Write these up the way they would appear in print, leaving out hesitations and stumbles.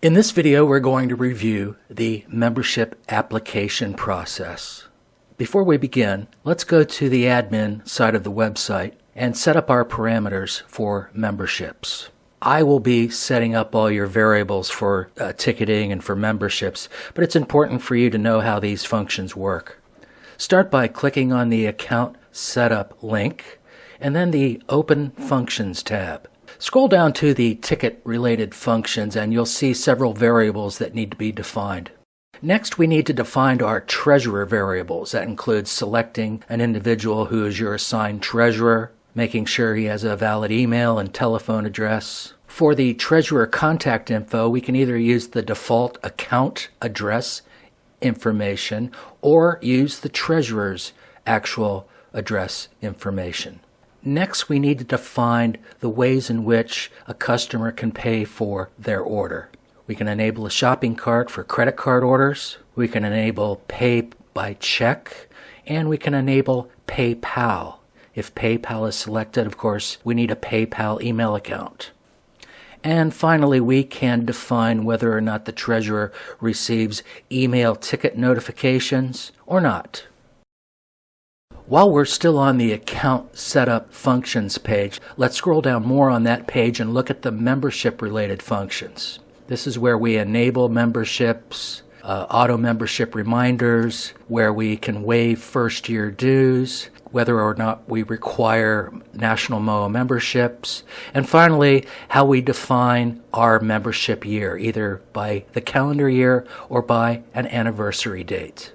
In this video, we're going to review the membership application process. Before we begin, let's go to the admin side of the website and set up our parameters for memberships. I will be setting up all your variables for ticketing and for memberships, but it's important for you to know how these functions work. Start by clicking on the Account Setup link and then the Open Functions tab. Scroll down to the ticket-related functions and you'll see several variables that need to be defined. Next, we need to define our treasurer variables. That includes selecting an individual who is your assigned treasurer, making sure he has a valid email and telephone address. For the treasurer contact info, we can either use the default account address information or use the treasurer's actual address information. Next, we need to define the ways in which a customer can pay for their order. We can enable a shopping cart for credit card orders, we can enable pay by check, and we can enable PayPal. If PayPal is selected, of course, we need a PayPal email account. And finally, we can define whether or not the treasurer receives email ticket notifications or not. While we're still on the Account Setup Functions page, let's scroll down more on that page and look at the membership-related functions. This is where we enable memberships, auto membership reminders, where we can waive first-year dues, whether or not we require National MOA memberships, and finally, how we define our membership year, either by the calendar year or by an anniversary date.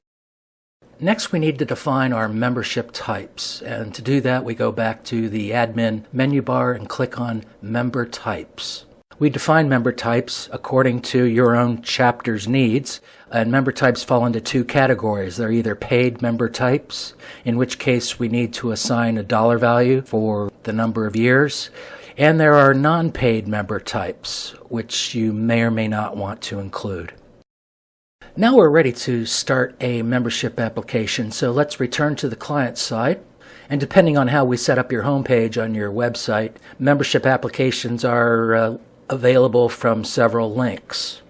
Next, we need to define our membership types, and to do that, we go back to the admin menu bar and click on Member Types. We define member types according to your own chapter's needs, and member types fall into two categories. They're either paid member types, in which case we need to assign a dollar value for the number of years, and there are non-paid member types, which you may or may not want to include. Now we're ready to start a membership application, so let's return to the client side. And depending on how we set up your homepage on your website, membership applications are available from several links.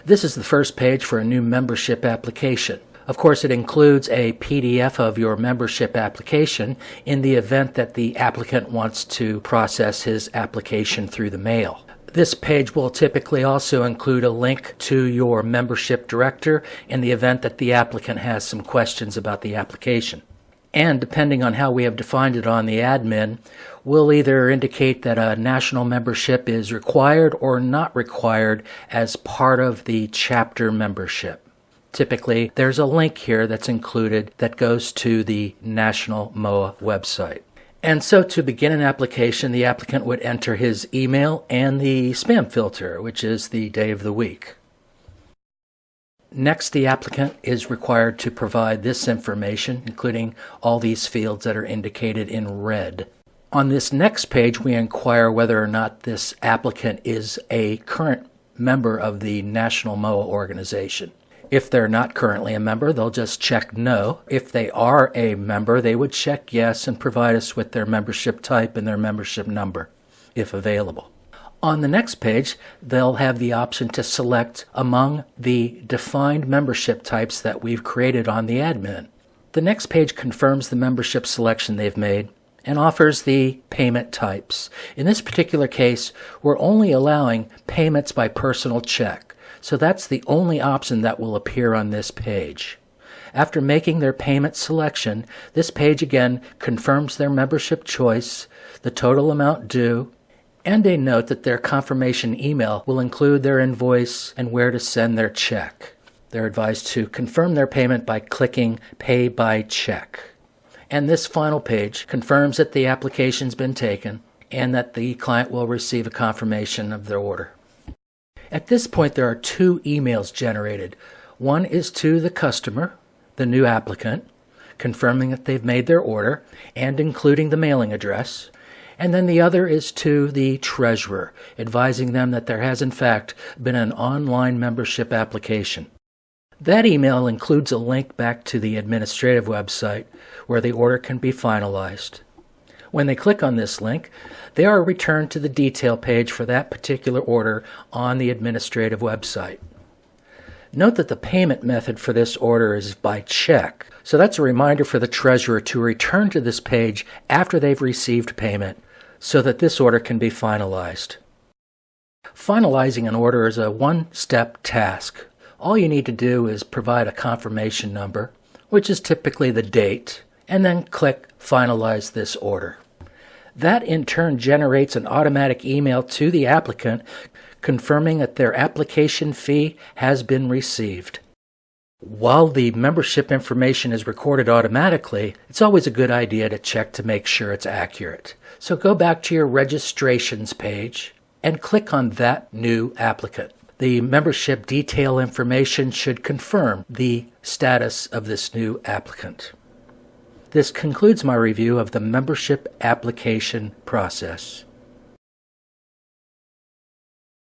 This is the first page for a new membership application. Of course, it includes a PDF of your membership application in the event that the applicant wants to process his application through the mail. This page will typically also include a link to your membership director in the event that the applicant has some questions about the application. And depending on how we have defined it on the admin, we'll either indicate that a national membership is required or not required as part of the chapter membership. Typically, there's a link here that's included that goes to the National MOA website. And so to begin an application, the applicant would enter his email and the spam filter, which is the day of the week. Next, the applicant is required to provide this information, including all these fields that are indicated in red. On this next page, we inquire whether or not this applicant is a current member of the National MOA organization. If they're not currently a member, they'll just check no. If they are a member, they would check yes and provide us with their membership type and their membership number, if available. On the next page, they'll have the option to select among the defined membership types that we've created on the admin. The next page confirms the membership selection they've made and offers the payment types. In this particular case, we're only allowing payments by personal check. So that's the only option that will appear on this page. After making their payment selection, this page again confirms their membership choice, the total amount due, and a note that their confirmation email will include their invoice and where to send their check. They're advised to confirm their payment by clicking Pay by Check. And this final page confirms that the application's been taken and that the client will receive a confirmation of their order. At this point, there are two emails generated. One is to the customer, the new applicant, confirming that they've made their order and including the mailing address. And then the other is to the treasurer, advising them that there has in fact been an online membership application. That email includes a link back to the administrative website where the order can be finalized. When they click on this link, they are returned to the detail page for that particular order on the administrative website. Note that the payment method for this order is by check, so that's a reminder for the treasurer to return to this page after they've received payment so that this order can be finalized. Finalizing an order is a one-step task. All you need to do is provide a confirmation number, which is typically the date, and then click Finalize this order. That in turn generates an automatic email to the applicant confirming that their application fee has been received. While the membership information is recorded automatically, it's always a good idea to check to make sure it's accurate. So go back to your registrations page and click on that new applicant. The membership detail information should confirm the status of this new applicant. This concludes my review of the membership application process.